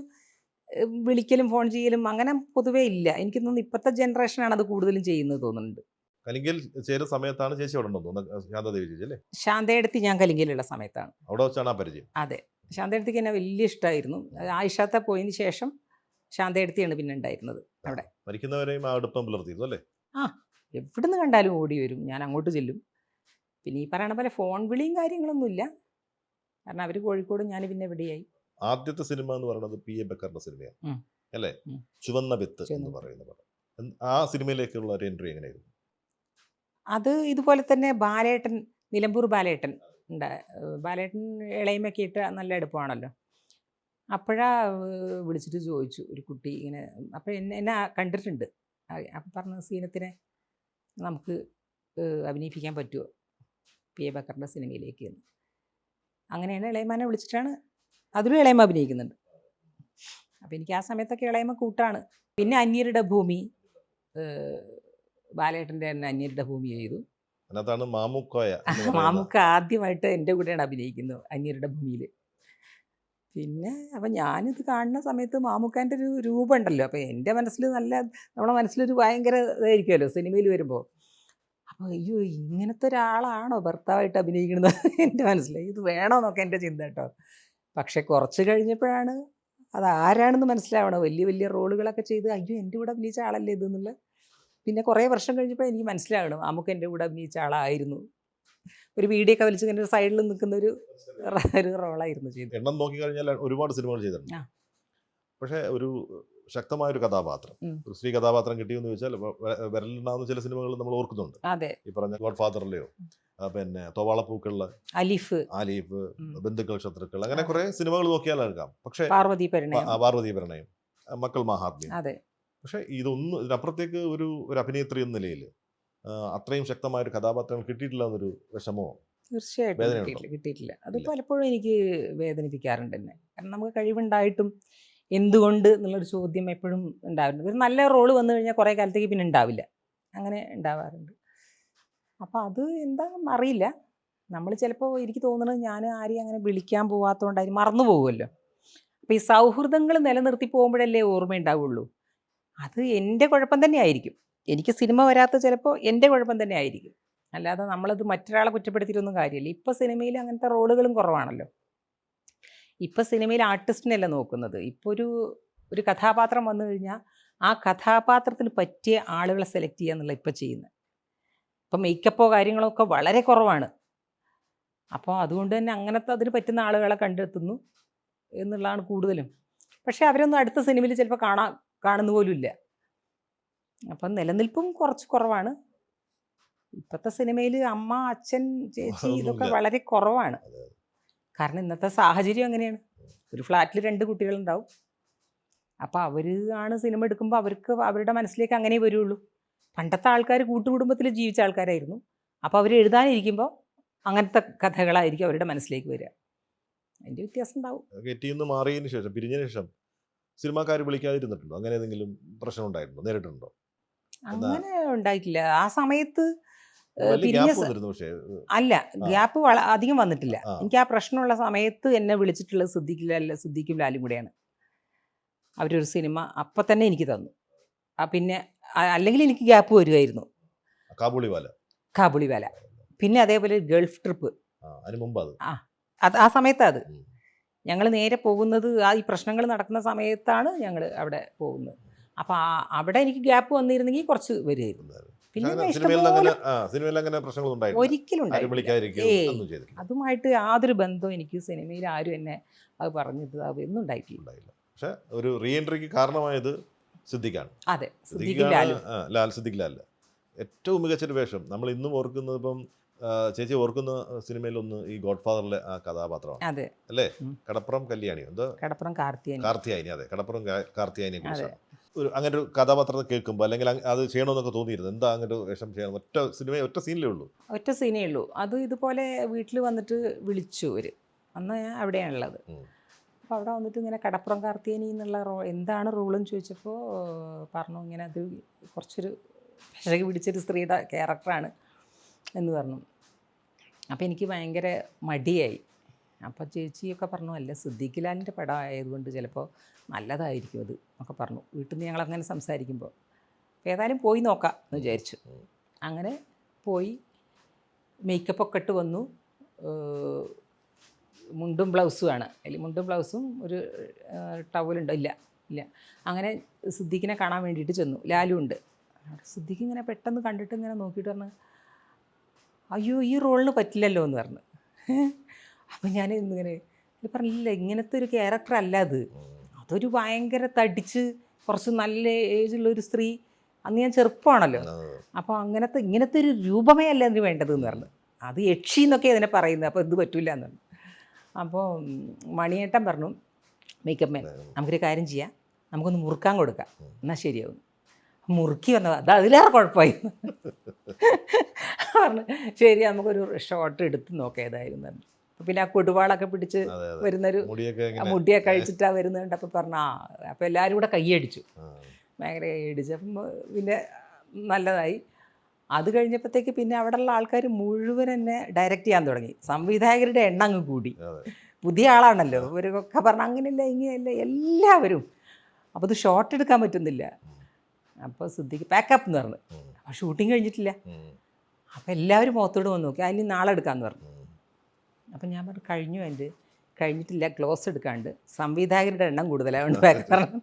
വിളിക്കലും ഫോൺ ചെയ്യലും അങ്ങനെ പൊതുവേ ഇല്ല. എനിക്ക് തോന്നുന്നു ഇപ്പോഴത്തെ ജനറേഷനാണ് അത് കൂടുതലും ചെയ്യുന്നത് തോന്നുന്നുണ്ട്. കലിങ്കൽ ചേരുന്ന സമയത്താണ് ചേച്ചി അവിടെ ഉണ്ടോ? ശാന്താദേവി ചേച്ചി അല്ലേ? ശാന്തയെടുത്ത് ഞാൻ കലിങ്കലുള്ള സമയത്താണ്. അവിടെ വെച്ചാണ് ആ പരിചയം. അതെ, ശാന്തയെടുത്തേക്ക് എന്നെ വലിയ ഇഷ്ടമായിരുന്നു. ആയിഷാത്ത പോയതിന് ശേഷം ശാന്തയെടുത്തിയാണ് പിന്നെ ഉണ്ടായിരുന്നത് അവിടെ. മരിക്കുന്നവരെയും ആ അടുപ്പം പുലർത്തിയിരുന്നു അല്ലേ? എവിടുന്ന് കണ്ടാലും ഓടി വരും, ഞാൻ അങ്ങോട്ട് ചെല്ലും. പിന്നെ ഈ പറയണ പോലെ ഫോൺ വിളിയും കാര്യങ്ങളൊന്നുമില്ല, കാരണം അവർ കോഴിക്കോട്, ഞാൻ പിന്നെ എവിടെയായി. ആദ്യത്തെ സിനിമ എന്ന് പറയുന്നത് P.A. ബക്കറിന്റെ സിനിമയാണ് അല്ലേ? ചുവന്ന വിത്ത് എന്ന് പറയുന്ന പടം. ആ സിനിമയിലേക്കുള്ള ഒരു എൻട്രി എങ്ങനെയായിരുന്നു? അത് ഇതുപോലെ തന്നെ ബാലേട്ടൻ, നിലമ്പൂർ ബാലേട്ടൻ ബാലേട്ടൻ ഇളയമൊക്കെ ഇട്ട് നല്ല അടുപ്പമാണല്ലോ. അപ്പോഴാ വിളിച്ചിട്ട് ചോദിച്ചു ഒരു കുട്ടി ഇങ്ങനെ. അപ്പോൾ എന്നെ കണ്ടിട്ടുണ്ട്. അപ്പം പറഞ്ഞ സീനത്തിനെ നമുക്ക് അഭിനയിപ്പിക്കാൻ പറ്റുമോ P.A. ബക്കറിൻ്റെ സിനിമയിലേക്ക് എന്ന്. അങ്ങനെയാണ് ഇളയമാനെ വിളിച്ചിട്ടാണ്. അതിലും ഇളയമ അഭിനയിക്കുന്നുണ്ട്. അപ്പോൾ എനിക്ക് ആ സമയത്തൊക്കെ ഇളയമ കൂട്ടാണ്. പിന്നെ അന്യരുടെ ഭൂമി, ബാലേട്ടൻ്റെ തന്നെ അന്യരുടെ ഭൂമി ചെയ്തു. മാമുക്ക ആദ്യമായിട്ട് എൻ്റെ കൂടെയാണ് അഭിനയിക്കുന്നത് അന്യരുടെ ഭൂമിയിൽ. പിന്നെ അപ്പം ഞാനിത് കാണുന്ന സമയത്ത് മാമുക്കാൻ്റെ ഒരു രൂപം ഉണ്ടല്ലോ, അപ്പോൾ എൻ്റെ മനസ്സിൽ നമ്മുടെ മനസ്സിലൊരു ഭയങ്കര ഇതായിരിക്കുമല്ലോ സിനിമയിൽ വരുമ്പോൾ. അപ്പോൾ അയ്യോ, ഇങ്ങനത്തെ ഒരാളാണോ ഭർത്താവായിട്ട് അഭിനയിക്കുന്നത് എൻ്റെ മനസ്സിലായി. ഇത് വേണമെന്നൊക്കെ എൻ്റെ ചിന്ത കേട്ടോ. പക്ഷെ കുറച്ച് കഴിഞ്ഞപ്പോഴാണ് അതാരാണെന്ന് മനസ്സിലാവണം. വലിയ വലിയ റോളുകളൊക്കെ ചെയ്ത് അയ്യോ എൻ്റെ കൂടെ അഭിനയിച്ച ആളല്ലേ ഇതെന്നുള്ള. പിന്നെ കുറേ വർഷം കഴിഞ്ഞപ്പോൾ എനിക്ക് മനസ്സിലാവണം നമുക്ക് എൻ്റെ കൂടെ അഭിനയിച്ച ആളായിരുന്നു. ഒരു വീഡിയോ ഒക്കെ വലിച്ച് ഇങ്ങനെ സൈഡിൽ നിൽക്കുന്ന ഒരു റോളായിരുന്നു ചെയ്തത്. എണ്ണം നോക്കി കഴിഞ്ഞാൽ ഒരുപാട് സിനിമകൾ ചെയ്തിട്ടുണ്ട്. പക്ഷേ ഒരു ശക്തമായൊരു കഥാപാത്രം, ഒരു സ്ത്രീ കഥാപാത്രം കിട്ടിയെന്ന് ചോദിച്ചാൽ വിരലുണ്ടാകുന്ന ചില സിനിമകൾ നമ്മൾ ഓർക്കുന്നുണ്ട്. ഈ പറഞ്ഞ ഗോഡ് ഫാദറിലെയോ പിന്നെ തോവാളപ്പൂക്കളിലെ ആലിഫ്, ബന്ധുക്കൾ ശത്രുക്കൾ, അങ്ങനെ കുറെ സിനിമകൾ നോക്കിയാൽ എടുക്കാം. പക്ഷേ പാർവതി പരിണയം, മക്കൾ മഹാത്മ്യം. പക്ഷെ ഇതിനപ്പുറത്തേക്ക് ഒരു അഭിനേത്രി എന്ന നിലയിൽ അത്രയും ശക്തമായ ഒരു കഥാപാത്രം കിട്ടിയിട്ടില്ല എന്നൊരു വിഷമോ തീർച്ചയായിട്ടും കിട്ടിയിട്ടില്ല. അത് പലപ്പോഴും എനിക്ക് വേദനിപ്പിക്കാറുണ്ട് എന്നെ. കാരണം നമുക്ക് കഴിവുണ്ടായിട്ടും എന്തുകൊണ്ട് എന്നുള്ളൊരു ചോദ്യം എപ്പോഴും ഉണ്ടാവുന്നുണ്ട്. ഒരു നല്ല റോള് വന്നു കഴിഞ്ഞാൽ കുറേ കാലത്തേക്ക് പിന്നെ ഉണ്ടാവില്ല, അങ്ങനെ ഉണ്ടാവാറുണ്ട്. അപ്പോൾ അത് എന്താണെന്ന് അറിയില്ല. നമ്മൾ ചിലപ്പോൾ എനിക്ക് തോന്നുന്നത് ഞാൻ ആരെയും അങ്ങനെ വിളിക്കാൻ പോകാത്തതുകൊണ്ടായി മറന്നു പോകുമല്ലോ. അപ്പോൾ ഈ സൗഹൃദങ്ങൾ നിലനിർത്തി പോകുമ്പോഴല്ലേ ഓർമ്മയുണ്ടാവുള്ളൂ. അത് എൻ്റെ കുഴപ്പം തന്നെ ആയിരിക്കും. എനിക്ക് സിനിമ വരാത്ത ചിലപ്പോൾ എൻ്റെ കുഴപ്പം തന്നെ ആയിരിക്കും. അല്ലാതെ നമ്മളത് മറ്റൊരാളെ കുറ്റപ്പെടുത്തിയിട്ടൊന്നും കാര്യമില്ല. ഇപ്പോൾ സിനിമയിൽ അങ്ങനത്തെ റോളുകളും കുറവാണല്ലോ. ഇപ്പോൾ സിനിമയിൽ ആർട്ടിസ്റ്റിനെയല്ല നോക്കുന്നത്. ഇപ്പോൾ ഒരു കഥാപാത്രം വന്നു കഴിഞ്ഞാൽ ആ കഥാപാത്രത്തിന് പറ്റിയ ആളുകളെ സെലക്ട് ചെയ്യുക എന്നുള്ള ഇപ്പോൾ ചെയ്യുന്നത്. ഇപ്പം മേക്കപ്പോ കാര്യങ്ങളോ ഒക്കെ വളരെ കുറവാണ്. അപ്പോൾ അതുകൊണ്ട് തന്നെ അങ്ങനത്തെ അതിന് പറ്റുന്ന ആളുകളെ കണ്ടെത്തുന്നു എന്നുള്ളതാണ് കൂടുതലും. പക്ഷേ അവരൊന്നും അടുത്ത സിനിമയിൽ ചിലപ്പോൾ കാണുന്ന പോലും ഇല്ല. അപ്പം നിലനിൽപ്പും കുറച്ച് കുറവാണ്. ഇപ്പോഴത്തെ സിനിമയിൽ അമ്മ, അച്ഛൻ, ചേച്ചി ഇതൊക്കെ ഒന്നുമില്ല. വളരെ കുറവാണ്. അതെ. കാരണം ഇന്നത്തെ സാഹചര്യം അങ്ങനെയാണ്. ഒരു ഫ്ലാറ്റിൽ 2 കുട്ടികളുണ്ടാവും. അപ്പോൾ അവർ ആണ് സിനിമ എടുക്കുമ്പോൾ അവർക്ക് അവരുടെ മനസ്സിലേക്ക് അങ്ങനെ വരുള്ളൂ. പണ്ടത്തെ ആൾക്കാർ കൂട്ടുകുടുംബത്തിൽ ജീവിച്ച ആൾക്കാരായിരുന്നു. അപ്പോൾ അവർ എഴുതാനിരിക്കുമ്പോൾ അങ്ങനത്തെ കഥകളായിരിക്കും അവരുടെ മനസ്സിലേക്ക് വരിക. അതിൻ്റെ വ്യത്യാസം ഉണ്ടാവും. കെറ്റിയിൽ നിന്ന് മാറിയതിന് ശേഷം, പിരിഞ്ഞതിന് ശേഷം സിനിമാക്കാർ വിളിക്കാതിരുന്നിട്ടുണ്ടോ? അങ്ങനെ ഏതെങ്കിലും പ്രശ്നം ഉണ്ടായിട്ടുണ്ടോ? നേരിട്ടുണ്ടോ? അങ്ങനെ ഉണ്ടായിട്ടില്ല. ആ സമയത്ത് വലിയ പിരിഞ്ഞ ഗ്യാപ്പ് വന്നിരുന്നു. പക്ഷേ അല്ല, ഗ്യാപ്പ് അധികം വന്നിട്ടില്ല. ആ. എനിക്ക് ആ പ്രശ്നമുള്ള സമയത്ത് എന്നെ വിളിച്ചിട്ടുള്ളത് സിദ്ദീഖും ലാലും കൂടെയാണ്. അവരൊരു സിനിമ അപ്പം തന്നെ എനിക്ക് തന്നു. പിന്നെ അല്ലെങ്കിൽ എനിക്ക് ഗ്യാപ്പ് വരുമായിരുന്നു. കാബൂളിവാല. കാബുളിവാല. പിന്നെ അതേപോലെ ഗൾഫ് ട്രിപ്പ്. അതിന് മുമ്പ് അത് അത് ആ സമയത്താണ് അത്. ഉം. ഞങ്ങൾ നേരെ പോകുന്നത് ഈ പ്രശ്നങ്ങൾ നടക്കുന്ന സമയത്താണ് ഞങ്ങൾ അവിടെ പോകുന്നത്. അപ്പോൾ അവിടെ എനിക്ക് ഗ്യാപ്പ് വന്നിരുന്നെങ്കിൽ കുറച്ച് വരുമായിരുന്നു. പിന്നെ അങ്ങനെ ഞാൻ സിനിമയിൽ ഇഷ്ടംപോലെ സിനിമയിൽ അങ്ങനെ പ്രശ്നങ്ങളൊന്നും ഉണ്ടായിട്ടില്ല. ഒരിക്കലും ആരും ഉണ്ടായിട്ടില്ല. വിളിക്കാതിരിക്കുകയോ ഏയ് ഒന്നും ചെയ്തിട്ടില്ല. അതുമായിട്ട് യാതൊരു ബന്ധവും എനിക്ക് സിനിമയിൽ ആരും എന്നെ അത് പറഞ്ഞിട്ട് ഒന്നും ഉണ്ടായിട്ടില്ല. ഉണ്ടായില്ല. പക്ഷെ ഒരു റീ എൻട്രിക്ക് കാരണമായത് സിദ്ദിഖാണ്. അതെ, സിദ്ദീഖും ലാലും. സിദ്ദിഖ് ലാൽ ഏറ്റവും മികച്ചൊരു വേഷം. നമ്മൾ ഇന്നും ഓർക്കുന്നത്, ഇപ്പം ചേച്ചി ഓർക്കുന്ന സിനിമയിലൊന്ന് ഈ ഗോഡ് ഫാദറിലെ ആ കഥാപാത്രമാണ് അതെ അല്ലേ? ഉം. കടപ്പുറം കല്യാണി, എന്തോ കടപ്പുറം കാർത്തിയാനി. കാർത്തിയായനി. അതെ, കടപ്പുറം കാർത്തിയായനിയെ അതെ. കുറിച്ചാണ്. അങ്ങനെ ഒരു കഥാപാത്രത്തെ കേൾക്കുമ്പോൾ അല്ലെങ്കിൽ അത് ചെയ്യണമെന്നൊക്കെ തോന്നിയിരുന്നു. എന്താ അങ്ങനെ ഒരു വേഷം ചെയ്യണം? ഒറ്റ സീനിലേ ഉള്ളൂ. ഒറ്റ സീനേ ഉള്ളൂ. അത് ഇതുപോലെ വീട്ടിൽ വന്നിട്ട് വിളിച്ചു അവർ. അന്ന് ഞാൻ അവിടെയാണുള്ളത്. ഉം. അപ്പോൾ അവിടെ വന്നിട്ട് ഇങ്ങനെ കടപ്പുറം കാർത്തിയാനി എന്നുള്ള എന്താണ് റോളെന്ന് ചോദിച്ചപ്പോൾ പറഞ്ഞു ഇങ്ങനെ അത് കുറച്ചൊരു പിശക് പിടിച്ചൊരു സ്ത്രീയുടെ ക്യാരക്ടറാണ് എന്ന് പറഞ്ഞു. അപ്പോൾ എനിക്ക് ഭയങ്കര മടിയായി. അപ്പോൾ ചേച്ചിയൊക്കെ പറഞ്ഞു, അല്ല സിദ്ദീഖ് ലാലിൻ്റെ പടം ആയതുകൊണ്ട് ചിലപ്പോൾ നല്ലതായിരിക്കും അത് എന്നൊക്കെ പറഞ്ഞു. വീട്ടിൽ നിന്ന് ഞങ്ങളങ്ങനെ സംസാരിക്കുമ്പോൾ. അപ്പോൾ ഏതായാലും പോയി നോക്കാം എന്ന് വിചാരിച്ചു. അങ്ങനെ പോയി മേക്കപ്പൊക്കെ ഇട്ട് വന്നു. മുണ്ടും ബ്ലൗസുമാണ്. അതിൽ മുണ്ടും ബ്ലൗസും ഒരു ടവലുണ്ടോ? ഇല്ല. അങ്ങനെ സിദ്ദീഖിനെ കാണാൻ വേണ്ടിയിട്ട് ചെന്നു. ലാലും ഉണ്ട്. സിദ്ദീഖ് ഇങ്ങനെ പെട്ടെന്ന് കണ്ടിട്ട് ഇങ്ങനെ നോക്കിയിട്ട് പറഞ്ഞു, അയ്യോ ഈ റോളിന് പറ്റില്ലല്ലോ എന്ന് പറഞ്ഞു. അപ്പം ഞാൻ ഇങ്ങനെ പറഞ്ഞില്ല, ഇങ്ങനത്തെ ഒരു ക്യാരക്ടർ അല്ല അത്. അതൊരു ഭയങ്കര തടിച്ച് കുറച്ച് നല്ല ഏജുള്ളൊരു സ്ത്രീ. അന്ന് ഞാൻ ചെറുപ്പമാണല്ലോ. അപ്പോൾ ഇങ്ങനത്തെ ഒരു രൂപമേ അല്ല അതിന് വേണ്ടതെന്ന് പറഞ്ഞു. അത് യക്ഷി എന്നൊക്കെ അതിനെ പറയുന്നത്. അപ്പോൾ ഇത് പറ്റില്ല എന്ന് പറഞ്ഞു. അപ്പോൾ മണിയേട്ടൻ പറഞ്ഞു, മേക്കപ്പ് മാൻ, നമുക്കൊരു കാര്യം ചെയ്യാം, നമുക്കൊന്ന് മുറുക്കാൻ കൊടുക്കാം, എന്നാൽ ശരിയാവും. മുറുക്കി വന്നത് അത് അതിലേറെ കുഴപ്പമായി പറഞ്ഞു. ശരി, നമുക്കൊരു ഷോട്ട് എടുത്ത് നോക്കാം ഏതായിരുന്നു പറഞ്ഞു. അപ്പോൾ പിന്നെ ആ കൊടുവാളൊക്കെ പിടിച്ച് വരുന്നൊരു മുടിയൊക്കെ കഴിച്ചിട്ടാണ് വരുന്നുണ്ട്. അപ്പോൾ പറഞ്ഞു അപ്പോൾ എല്ലാവരും കൂടെ കൈയടിച്ചു, ഭയങ്കര കൈയടിച്ചു. അപ്പം പിന്നെ നല്ലതായി. അത് കഴിഞ്ഞപ്പോഴത്തേക്ക് പിന്നെ അവിടെയുള്ള ആൾക്കാർ മുഴുവൻ എന്നെ ഡയറക്റ്റ് ചെയ്യാൻ തുടങ്ങി. സംവിധായകരുടെ എണ്ണം അങ്ങ് കൂടി. പുതിയ ആളാണല്ലോ, ഇവരൊക്കെ പറഞ്ഞു അങ്ങനെയല്ല ഇങ്ങനെയല്ല എല്ലാവരും. അപ്പോൾ ഇത് ഷോട്ട് എടുക്കാൻ പറ്റുന്നില്ല. അപ്പോൾ സിദ്ദീഖ് പാക്കപ്പ് എന്ന് പറഞ്ഞു. അപ്പോൾ ഷൂട്ടിങ് കഴിഞ്ഞിട്ടില്ല. അപ്പോൾ എല്ലാവരും മുഖത്തോട് വന്ന് നോക്കി, അതിന് നാളെ എടുക്കാമെന്ന് പറഞ്ഞു. അപ്പം ഞാൻ പറഞ്ഞു കഴിഞ്ഞിട്ടില്ല, ക്ലോസ് എടുക്കാണ്ട് സംവിധായകരുടെ എണ്ണം കൂടുതലായതുകൊണ്ട് പാക്കപ്പ് പറഞ്ഞു.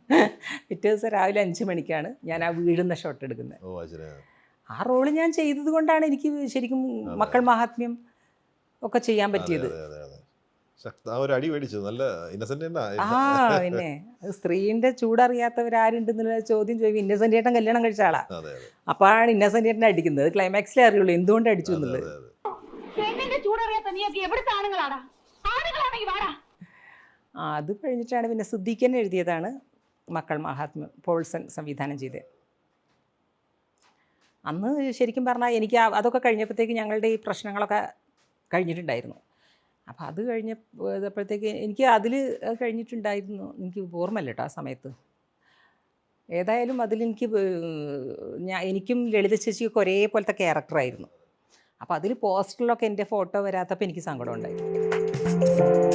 പിറ്റേ ദിവസം രാവിലെ 5 മണിക്കാണ് ഞാൻ ആ വീഴുന്ന ഷോട്ട് എടുക്കുന്നത്. ആ റോള് ഞാൻ ചെയ്തത് കൊണ്ടാണ് എനിക്ക് ശരിക്കും മക്കൾ മഹാത്മ്യം ഒക്കെ ചെയ്യാൻ പറ്റിയത്. ഒരു അടി മേടിച്ചത് നല്ല ഇന്നസെന്റ്. പിന്നെ സ്ത്രീന്റെ ചൂടറിയാത്തവരാരുണ്ടെന്നുള്ള ചോദ്യം ചോദിക്കും. ഇന്നസെന്റ് ഏട്ടൻ കല്യാണം കഴിച്ച ആളാ. അപ്പോഴാണ് ഇന്നസെന്റ് ഏട്ടനെ അടിക്കുന്നത്. ക്ലൈമാക്സിലേ അറിയുള്ളൂ എന്തുകൊണ്ട് അടിച്ചു എന്നുള്ളത്. അത് കഴിഞ്ഞിട്ടാണ് പിന്നെ സിദ്ദീഖിനെ എഴുതിയതാണ് മക്കൾ മഹാത്മ്യം, പോൾസൺ സംവിധാനം ചെയ്തത്. അന്ന് ശരിക്കും പറഞ്ഞാൽ എനിക്ക് അതൊക്കെ കഴിഞ്ഞപ്പോഴത്തേക്ക് ഞങ്ങളുടെ ഈ പ്രശ്നങ്ങളൊക്കെ കഴിഞ്ഞിട്ടുണ്ടായിരുന്നു. അപ്പോൾ അത് കഴിഞ്ഞപ്പോഴത്തേക്ക് എനിക്ക് അതിൽ കഴിഞ്ഞിട്ടുണ്ടായിരുന്നു, എനിക്ക് ഓർമ്മയില്ല കേട്ടോ ആ സമയത്ത്. ഏതായാലും അതിലെനിക്ക് എനിക്കും ലളിത ചേച്ചിയൊക്കെ ഒരേപോലത്തെ ക്യാരക്ടറായിരുന്നു. അപ്പോൾ അതിൽ പോസ്റ്ററിലൊക്കെ എൻ്റെ ഫോട്ടോ വരാത്തപ്പോൾ എനിക്ക് സങ്കടം ഉണ്ടായിരുന്നു.